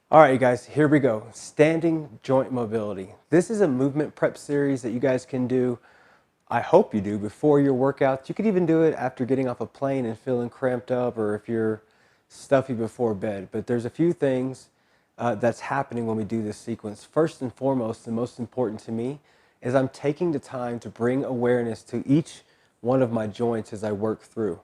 All right, you guys, here we go. Standing joint mobility. This is a movement prep series that you guys can do. I hope you do before your workouts. You could even do it after getting off a plane and feeling cramped up, or if you're stuffy before bed. But there's a few things that's happening when we do this sequence. First and foremost, the most important to me is I'm taking the time to bring awareness to each one of my joints as I work through.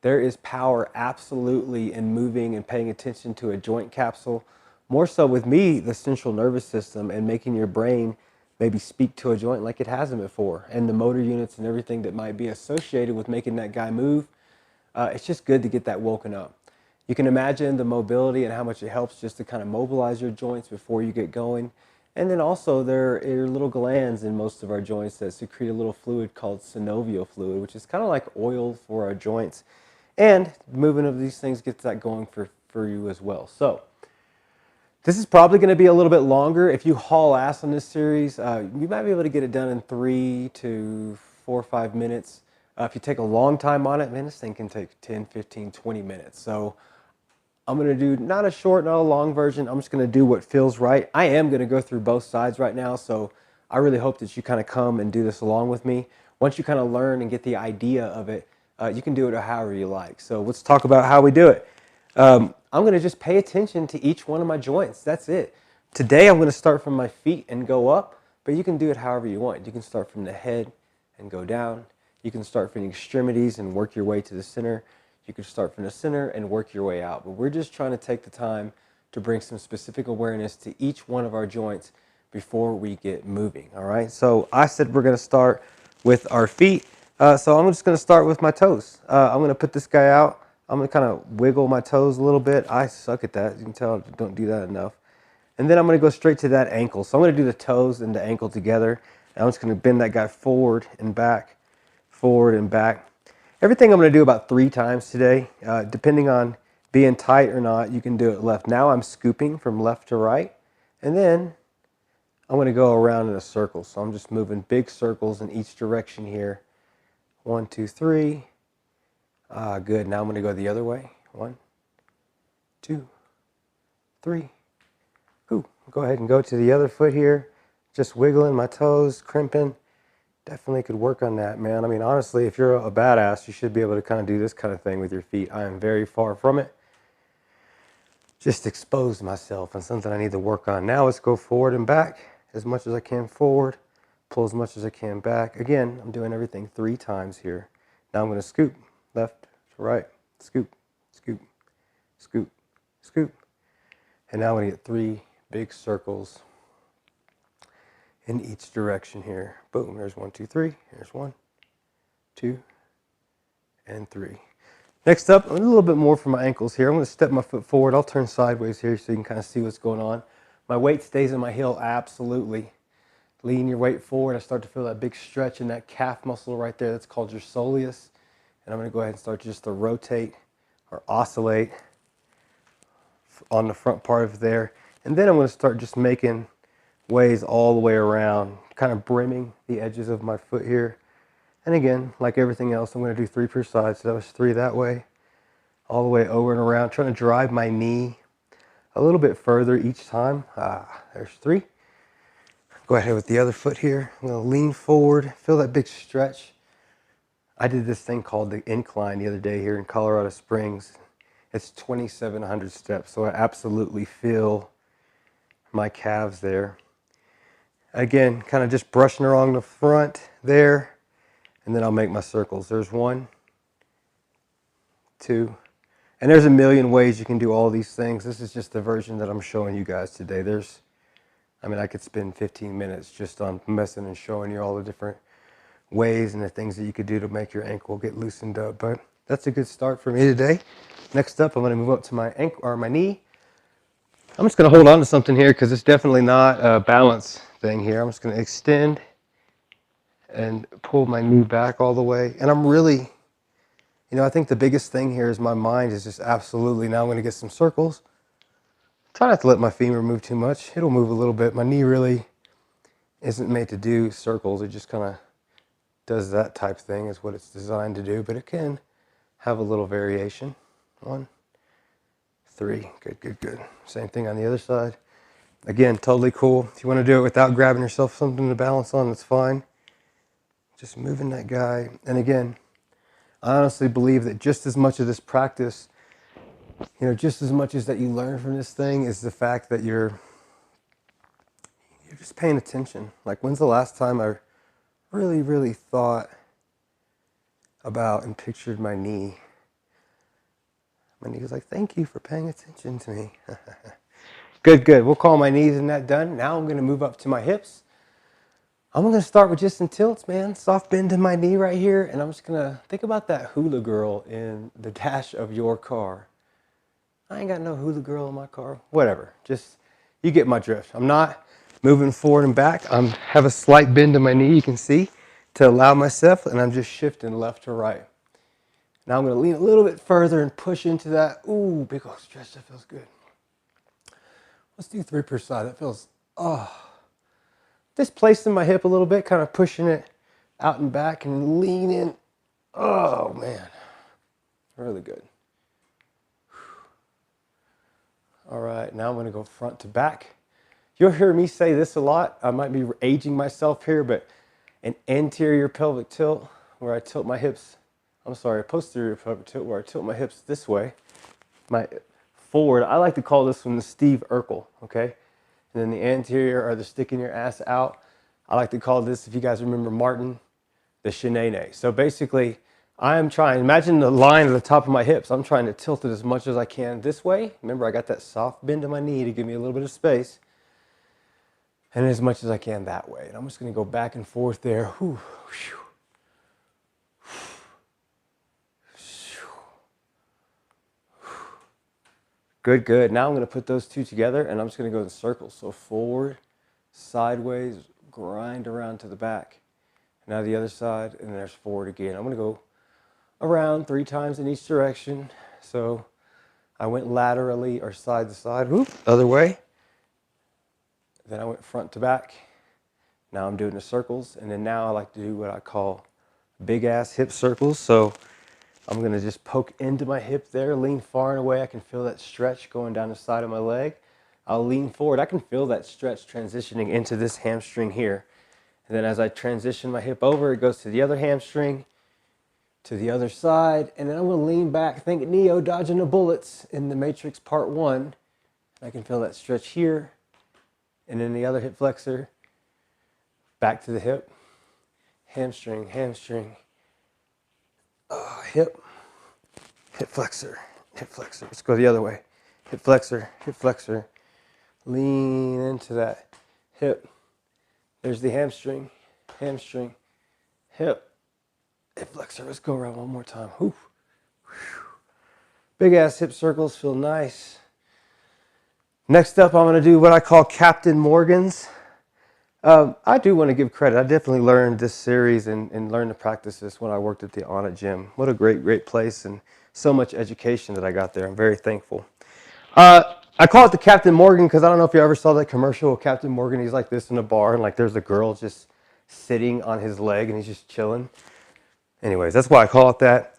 There is power absolutely in moving and paying attention to a joint capsule. More so with me, the central nervous system, and making your brain maybe speak to a joint like it hasn't before. And the motor units and everything that might be associated with making that guy move. It's just good to get that woken up. You can imagine the mobility and how much it helps just to kind of mobilize your joints before you get going. And then also there are little glands in most of our joints that secrete a little fluid called synovial fluid, which is kind of like oil for our joints. And movement of these things gets that going for you as well. So this is probably going to be a little bit longer. If you haul ass on this series, you might be able to get it done in 3 to 4 or 5 minutes. If you take a long time on it, man, this thing can take 10, 15, 20 minutes. So I'm going to do not a short, not a long version. I'm just going to do what feels right. I am going to go through both sides right now. So I really hope that you kind of come and do this along with me. Once you kind of learn and get the idea of it, you can do it however you like. So let's talk about how we do it. I'm going to just pay attention to each one of my joints. That's it. Today I'm going to start from my feet and go up, but you can do it however you want. You can start from the head and go down. You can start from the extremities and work your way to the center. You can start from the center and work your way out. But we're just trying to take the time to bring some specific awareness to each one of our joints before we get moving. All right. So I said we're going to start with our feet. So I'm just going to start with my toes. I'm going to put this guy out. I'm going to kind of wiggle my toes a little bit. I suck at that. You can tell I don't do that enough. And then I'm going to go straight to that ankle. So I'm going to do the toes and the ankle together. And I'm just going to bend that guy forward and back, forward and back. Everything I'm going to do about 3 times today. Depending on being tight or not, you can do it left. Now I'm scooping from left to right. And then I'm going to go around in a circle. So I'm just moving big circles in each direction here. 1, 2, 3. Good. Now I'm going to go the other way. 1, 2, 3. Ooh, go ahead and go to the other foot here. Just wiggling my toes, crimping. Definitely could work on that, man. I mean, honestly, if you're a badass, you should be able to kind of do this kind of thing with your feet. I am very far from it. Just expose myself and something I need to work on. Now let's go forward and back as much as I can forward. Pull as much as I can back. Again, I'm doing everything 3 times here. Now I'm going to scoop left to right. Scoop, scoop, scoop, scoop. And now I'm going to get 3 big circles in each direction here. Boom, there's 1, 2, 3. Here's 1, 2, and 3. Next up, a little bit more for my ankles here. I'm going to step my foot forward. I'll turn sideways here so you can kind of see what's going on. My weight stays in my heel, absolutely. Lean your weight forward. I start to feel that big stretch in that calf muscle right there. That's called your soleus. And I'm going to go ahead and start just to rotate or oscillate on the front part of there. And then I'm going to start just making ways all the way around, kind of brimming the edges of my foot here. And again, like everything else, I'm going to do 3 per side. So that was 3 that way, all the way over and around, trying to drive my knee a little bit further each time. There's 3. Go ahead with the other foot here. I'm going to lean forward, feel that big stretch. I did this thing called the incline the other day here in Colorado Springs. It's 2,700 steps, so I absolutely feel my calves there. Again, kind of just brushing along the front there, and then I'll make my circles. There's 1, 2, and there's a million ways you can do all these things. This is just the version that I'm showing you guys today. I could spend 15 minutes just on messing and showing you all the different ways and the things that you could do to make your ankle get loosened up. But that's a good start for me today. Next up, I'm going to move up to my ankle or my knee. I'm just going to hold on to something here because it's definitely not a balance thing here. I'm just going to extend and pull my knee back all the way. And I'm really, I think the biggest thing here is my mind is just absolutely, now I'm going to get some circles. Try not to let my femur move too much. It'll move a little bit. My knee really isn't made to do circles. It just kind of does that type thing is what it's designed to do, but it can have a little variation. 1, 3. Good, good, good. Same thing on the other side. Again, totally cool. If you want to do it without grabbing yourself something to balance on, that's fine. Just moving that guy. And again, I honestly believe that just as much of this practice, just as much as that you learn from this thing is the fact that you're just paying attention. Like, when's the last time I really, really thought about and pictured my knee? My knee was like, thank you for paying attention to me. Good, good. We'll call my knees and that done. Now I'm going to move up to my hips. I'm going to start with just some tilts, man. Soft bend in my knee right here. And I'm just going to think about that hula girl in the dash of your car. I ain't got no hula girl in my car. Whatever. Just, you get my drift. I'm not moving forward and back. I have a slight bend in my knee, you can see, to allow myself. And I'm just shifting left to right. Now I'm going to lean a little bit further and push into that. Ooh, big old stretch. That feels good. Let's do 3 per side. That feels, displacing my hip a little bit, kind of pushing it out and back and leaning. Oh, man. Really good. All right, now I'm going to go front to back. You'll hear me say this a lot. I might be aging myself here, but an anterior pelvic tilt where I tilt my hips. I'm sorry, a posterior pelvic tilt where I tilt my hips this way. My forward, I like to call this one the Steve Urkel, okay? And then the anterior, or the sticking your ass out, I like to call this, if you guys remember Martin, the Shenane. So basically, I am trying, imagine the line at the top of my hips. I'm trying to tilt it as much as I can this way. Remember, I got that soft bend in my knee to give me a little bit of space. And as much as I can that way. And I'm just going to go back and forth there. Whew. Good, good. Now I'm going to put those two together and I'm just going to go in circles. So forward, sideways, grind around to the back. Now the other side, and there's forward again. I'm going to go around 3 times in each direction. So I went laterally or side to side, whoop, other way. Then I went front to back. Now I'm doing the circles. And then now I like to do what I call big ass hip circles. So I'm going to just poke into my hip there, lean far and away. I can feel that stretch going down the side of my leg. I'll lean forward. I can feel that stretch transitioning into this hamstring here. And then as I transition my hip over, it goes to the other hamstring, to the other side. And then I'm going to lean back. Think Neo dodging the bullets in the Matrix Part 1. I can feel that stretch here. And then the other hip flexor, back to the hip, hamstring, hamstring. Hip, hip flexor, hip flexor. Let's go the other way. Hip flexor, lean into that hip. There's the hamstring, hamstring, hip, hip flexor. Let's go around one more time. Whew. Big ass hip circles feel nice. Next up, I'm going to do what I call Captain Morgan's. I do want to give credit. I definitely learned this series and learned to practice this when I worked at the Onnit Gym. What a great, great place and so much education that I got there. I'm very thankful. I call it the Captain Morgan because I don't know if you ever saw that commercial of Captain Morgan. He's like this in a bar and like there's a girl just sitting on his leg and he's just chilling. Anyways, that's why I call it that.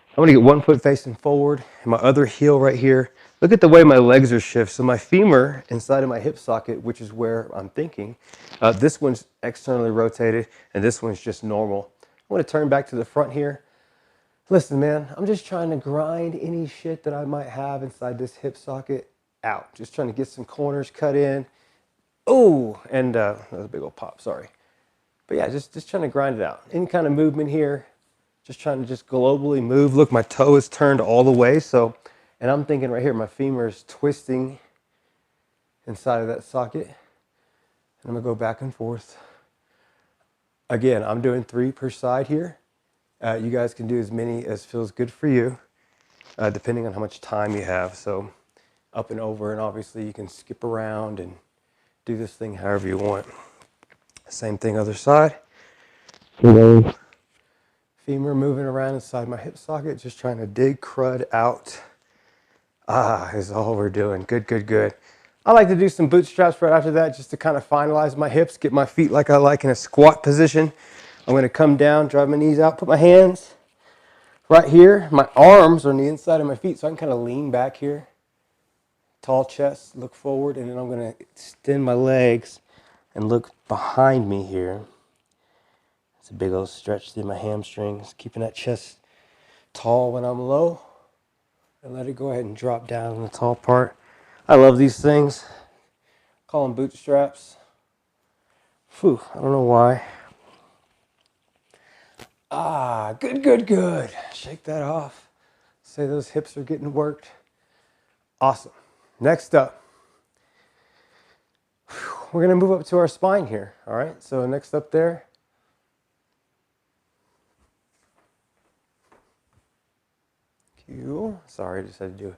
I'm going to get one foot facing forward and my other heel right here. Look at the way my legs are shifted. So my femur inside of my hip socket, which is where I'm thinking, this one's externally rotated and this one's just normal. I want to turn back to the front here. Listen, man, I'm just trying to grind any shit that I might have inside this hip socket out. Just trying to get some corners cut in. Oh, and that was a big old pop, sorry. But yeah, just trying to grind it out. Any kind of movement here. Just trying to just globally move. Look, my toe is turned all the way. So, and I'm thinking right here, my femur is twisting inside of that socket. And I'm going to go back and forth. Again, I'm doing 3 per side here. You guys can do as many as feels good for you, depending on how much time you have. So up and over, and obviously you can skip around and do this thing however you want. Same thing other side. Femur moving around inside my hip socket, just trying to dig crud out. Is all we're doing. Good, good, good. I like to do some bootstraps right after that just to kind of finalize my hips, get my feet like I like in a squat position. I'm going to come down, drive my knees out, put my hands right here. My arms are on the inside of my feet so I can kind of lean back here. Tall chest, look forward, and then I'm going to extend my legs and look behind me here. It's a big old stretch through my hamstrings, keeping that chest tall when I'm low, and let it go ahead and drop down in the tall part. I love these things. Call them bootstraps. Phew, I don't know why. Ah, good, good, good. Shake that off. Say those hips are getting worked. Awesome. Next up, we're going to move up to our spine here. All right, so next up there. Sorry, I just had to do it.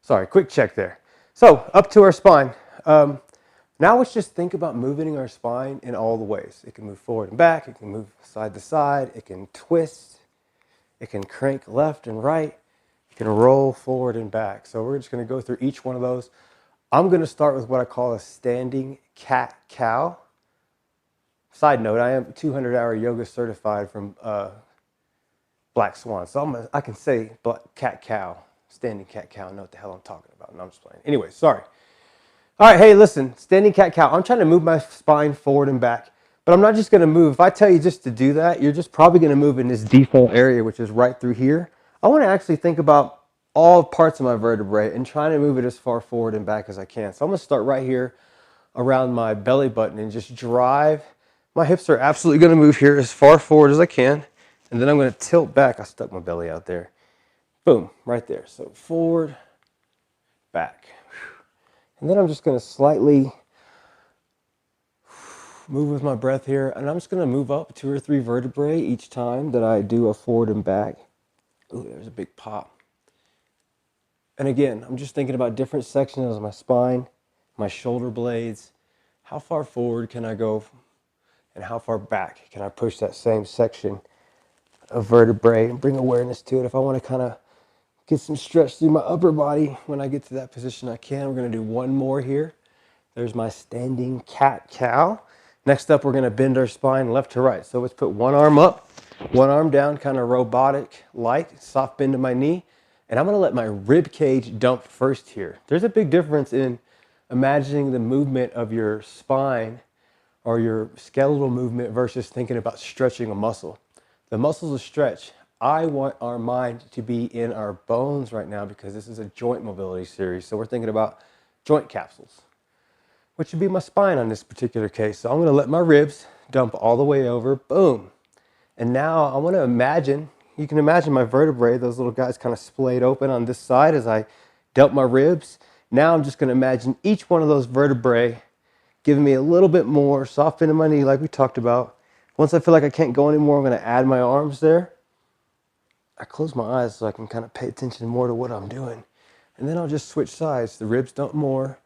Sorry, quick check there. So up to our spine. Now let's just think about moving our spine in all the ways. It can move forward and back. It can move side to side. It can twist. It can crank left and right. It can roll forward and back. So we're just going to go through each one of those. I'm going to start with what I call a standing cat-cow. Side note, I am 200-hour yoga certified from Black Swan. So I can say cat-cow, standing cat-cow. I know what the hell I'm talking about. No, I'm just playing. Anyway, sorry. All right, hey, listen, standing cat-cow. I'm trying to move my spine forward and back, but I'm not just going to move. If I tell you just to do that, you're just probably going to move in this default area, which is right through here. I want to actually think about all parts of my vertebrae and trying to move it as far forward and back as I can. So I'm going to start right here around my belly button and just drive. My hips are absolutely going to move here as far forward as I can, and then I'm going to tilt back. I stuck my belly out there. Boom, right there. So forward, back. And then I'm just going to slightly move with my breath here. And I'm just going to move up 2 or 3 vertebrae each time that I do a forward and back. Ooh, there's a big pop. And again, I'm just thinking about different sections of my spine, my shoulder blades. How far forward can I go? And how far back can I push that same section of vertebrae and bring awareness to it? If I want to kind of get some stretch through my upper body when I get to that position, I can. We're going to do one more here. There's my standing cat-cow. Next up, we're going to bend our spine left to right. So let's put one arm up, one arm down, kind of robotic, light, soft bend to my knee. And I'm going to let my rib cage dump first here. There's a big difference in imagining the movement of your spine or your skeletal movement versus thinking about stretching a muscle. The muscles will stretch. I want our mind to be in our bones right now because this is a joint mobility series. So we're thinking about joint capsules, which would be my spine on this particular case. So I'm going to let my ribs dump all the way over. Boom. And now I want to imagine, you can imagine my vertebrae, those little guys kind of splayed open on this side as I dealt my ribs. Now I'm just going to imagine each one of those vertebrae giving me a little bit more soft bend in my knee like we talked about. Once I feel like I can't go anymore, I'm going to add my arms there. I close my eyes so I can kind of pay attention more to what I'm doing. And then I'll just switch sides. The ribs dump more.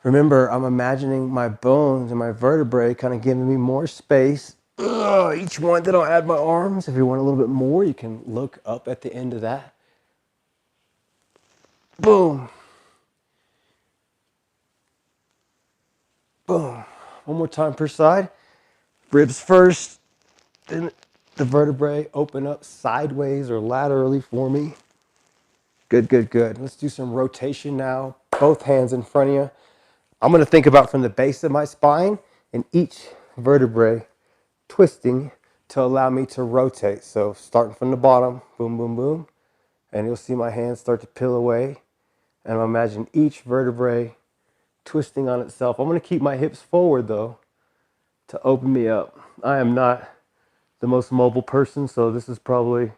Remember, I'm imagining my bones and my vertebrae kind of giving me more space. Each one, then I'll add my arms. If you want a little bit more, you can look up at the end of that. Boom. Boom. One more time per side. Ribs first, then the vertebrae open up sideways or laterally for me. Good, good, good. Let's do some rotation now. Both hands in front of you. I'm going to think about from the base of my spine and each vertebrae twisting to allow me to rotate. So starting from the bottom, boom, boom, boom. And you'll see my hands start to peel away. And I'll imagine each vertebrae twisting on itself. I'm going to keep my hips forward though to open me up. I am not the most mobile person, so this is probably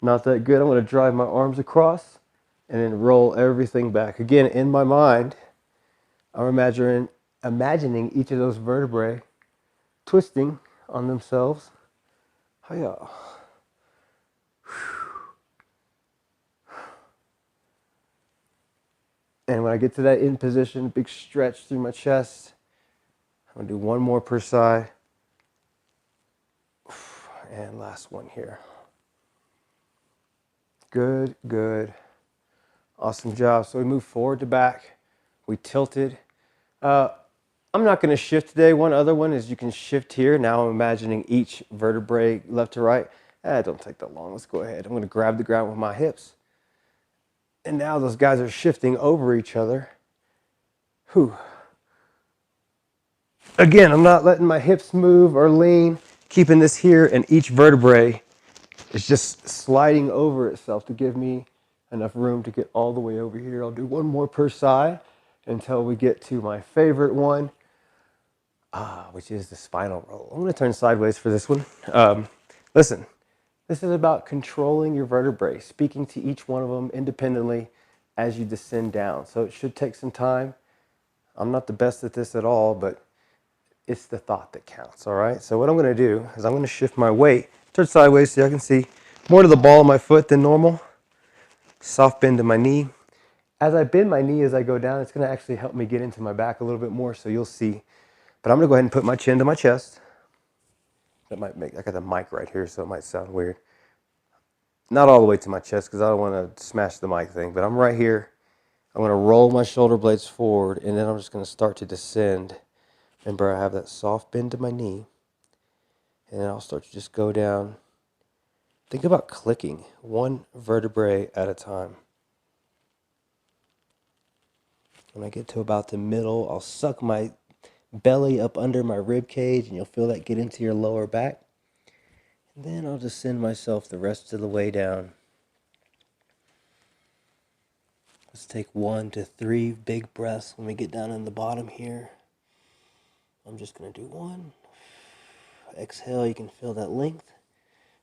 not that good. I'm going to drive my arms across and then roll everything back. Again, in my mind, I'm imagining each of those vertebrae twisting on themselves. Hiya. And when I get to that in position, big stretch through my chest. I'm going to do one more per side. And last one here. Good, good. Awesome job. So we move forward to back. We tilted. I'm not going to shift today. One other one is you can shift here. Now I'm imagining each vertebrae left to right. Don't take that long. Let's go ahead. I'm going to grab the ground with my hips. And now those guys are shifting over each other. Whew. Again, I'm not letting my hips move or lean, keeping this here, and each vertebrae is just sliding over itself to give me enough room to get all the way over here. I'll do one more per side until we get to my favorite one, which is the spinal roll. I'm going to turn sideways for this one. Listen, this is about controlling your vertebrae, speaking to each one of them independently as you descend down. So it should take some time. I'm not the best at this at all, but it's the thought that counts, all right? So what I'm going to do is I'm going to shift my weight, turn sideways so I can see more to the ball of my foot than normal. Soft bend to my knee. As I bend my knee as I go down, it's going to actually help me get into my back a little bit more, so you'll see. But I'm going to go ahead and put my chin to my chest. That might make, I got the mic right here, so it might sound weird. Not all the way to my chest because I don't want to smash the mic thing, but I'm right here. I'm going to roll my shoulder blades forward, and then I'm just going to start to descend. Remember, I have that soft bend to my knee, and then I'll start to just go down. Think about clicking one vertebrae at a time. When I get to about the middle, I'll suck my belly up under my rib cage, and you'll feel that get into your lower back. And then I'll just send myself the rest of the way down. Let's take 1 to 3 big breaths when we get down in the bottom here. I'm just going to do one. Exhale, you can feel that length.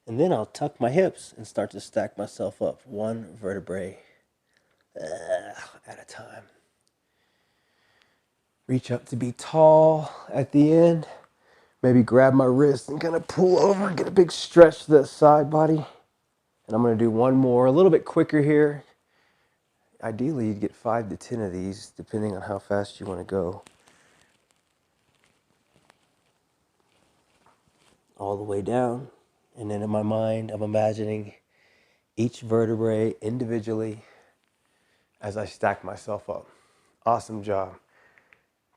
And then I'll tuck my hips and start to stack myself up one vertebrae at a time. Reach up to be tall at the end. Maybe grab my wrist and kind of pull over, get a big stretch to that side body. And I'm going to do one more, a little bit quicker here. Ideally, you'd get 5 to 10 of these, depending on how fast you want to go. All the way down. And then in my mind, I'm imagining each vertebrae individually as I stack myself up. Awesome job.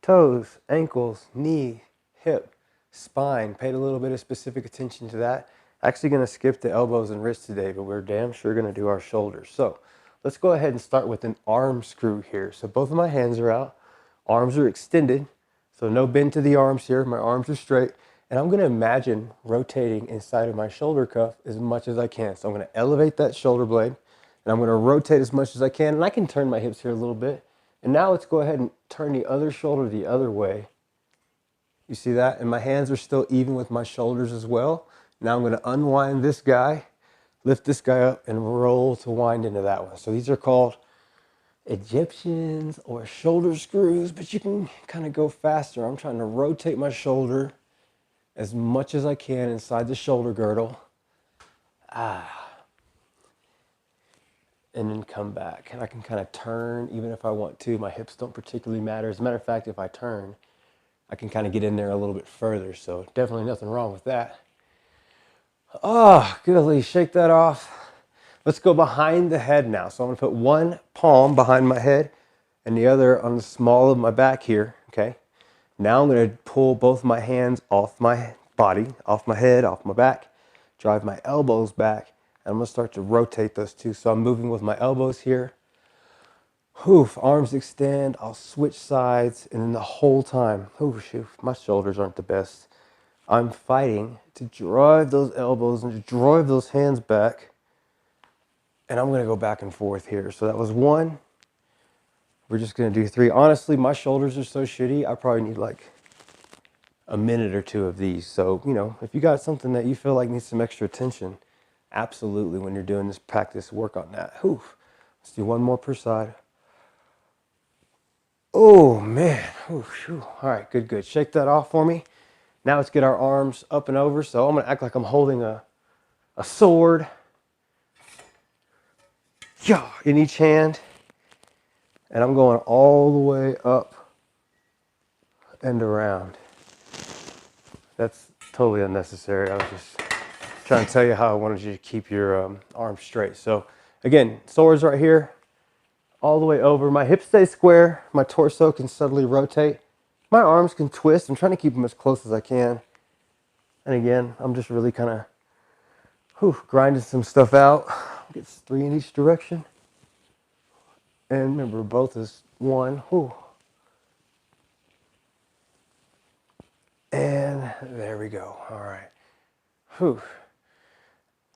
Toes, ankles, knee, hip, spine. Paid a little bit of specific attention to that. Actually going to skip the elbows and wrists today, but we're damn sure going to do our shoulders. So let's go ahead and start with an arm screw here. So both of my hands are out. Arms are extended. So no bend to the arms here. My arms are straight. And I'm going to imagine rotating inside of my shoulder cuff as much as I can. So I'm going to elevate that shoulder blade, and I'm going to rotate as much as I can. And I can turn my hips here a little bit. And now let's go ahead and turn the other shoulder the other way. You see that? And my hands are still even with my shoulders as well. Now I'm going to unwind this guy, lift this guy up, and roll to wind into that one. So these are called Egyptians or shoulder screws, but you can kind of go faster. I'm trying to rotate my shoulder as much as I can inside the shoulder girdle. And then come back. And I can kind of turn even if I want to. My hips don't particularly matter. As a matter of fact, if I turn, I can kind of get in there a little bit further. So definitely nothing wrong with that. Oh, goodly, shake that off. Let's go behind the head now. So I'm gonna put one palm behind my head and the other on the small of my back here, okay? Now I'm going to pull both my hands off my body, off my head, off my back, drive my elbows back, and I'm going to start to rotate those two. So I'm moving with my elbows here. Oof, arms extend, I'll switch sides, and then the whole time, my shoulders aren't the best. I'm fighting to drive those elbows and to drive those hands back, and I'm going to go back and forth here. So that was one. We're just going to do 3. Honestly, my shoulders are so shitty, I probably need like a minute or 2 of these. So, you know, if you got something that you feel like needs some extra attention, absolutely, when you're doing this practice, work on that. Oof. Let's do one more per side. Oh, man. Oof, all right, good, good. Shake that off for me. Now let's get our arms up and over. So I'm going to act like I'm holding a sword. Yeah, in each hand. And I'm going all the way up and around. That's totally unnecessary. I was just trying to tell you how I wanted you to keep your arms straight. So again, swords right here, all the way over. My hips stay square. My torso can subtly rotate. My arms can twist. I'm trying to keep them as close as I can. And again, I'm just really kind of grinding some stuff out. Get 3 in each direction. And remember, both is one. Whew. And there we go. All right. Whew.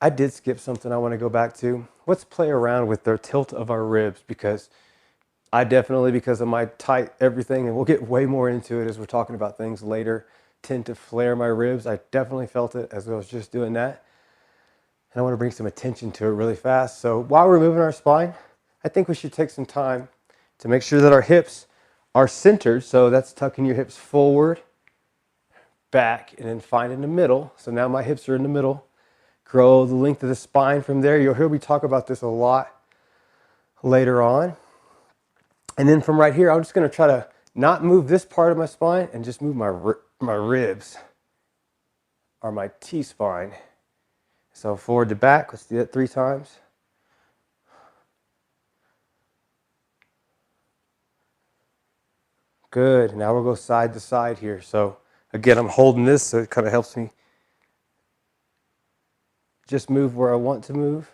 I did skip something I want to go back to. Let's play around with the tilt of our ribs, because I definitely, because of my tight everything, and we'll get way more into it as we're talking about things later, tend to flare my ribs. I definitely felt it as I was just doing that. And I want to bring some attention to it really fast. So while we're moving our spine, I think we should take some time to make sure that our hips are centered. So that's tucking your hips forward, back, and then find in the middle. So now my hips are in the middle. Grow the length of the spine from there. You'll hear me talk about this a lot later on. And then from right here, I'm just going to try to not move this part of my spine and just move my ribs, or my T-spine. So forward to back, let's do that 3 times. Good, now we'll go side to side here. So again, I'm holding this so it kind of helps me just move where I want to move.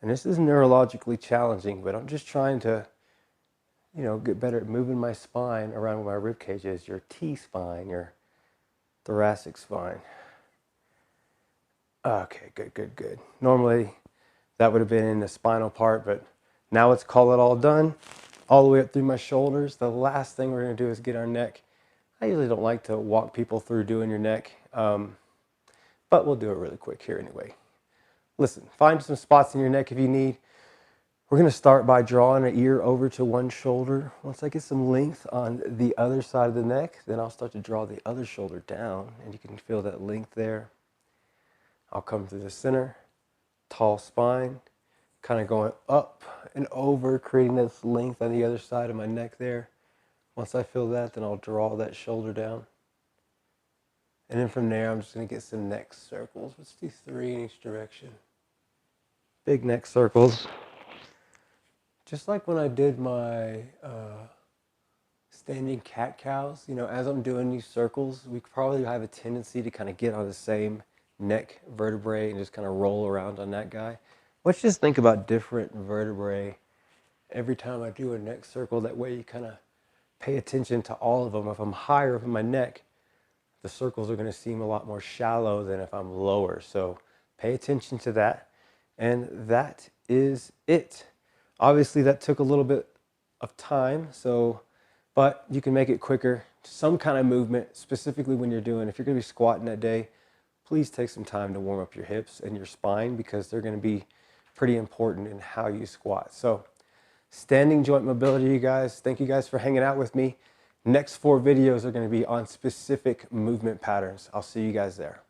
And this is neurologically challenging, but I'm just trying to, get better at moving my spine around where my rib cage is, your T-spine, your thoracic spine. Okay, good. Normally that would have been in the spinal part, but now let's call it all done. All the way up through my shoulders. The last thing we're going to do is get our neck. I usually don't like to walk people through doing your neck, but we'll do it really quick here anyway. Listen, find some spots in your neck if you need. We're going to start by drawing an ear over to one shoulder. Once I get some length on the other side of the neck, then I'll start to draw the other shoulder down, and you can feel that length there. I'll come to the center, tall spine, kind of going up and over, creating this length on the other side of my neck there. Once I feel that, then I'll draw that shoulder down. And then from there, I'm just going to get some neck circles. Let's do 3 in each direction. Big neck circles. Just like when I did my standing cat-cows, as I'm doing these circles, we probably have a tendency to kind of get on the same neck vertebrae and just kind of roll around on that guy. Let's just think about different vertebrae every time I do a neck circle. That way you kind of pay attention to all of them. If I'm higher up in my neck, the circles are going to seem a lot more shallow than if I'm lower. So pay attention to that. And that is it. Obviously that took a little bit of time, but you can make it quicker. Some kind of movement, specifically when if you're going to be squatting that day, please take some time to warm up your hips and your spine, because they're going to be pretty important in how you squat. So standing joint mobility, you guys. Thank you guys for hanging out with me. Next 4 videos are going to be on specific movement patterns. I'll see you guys there.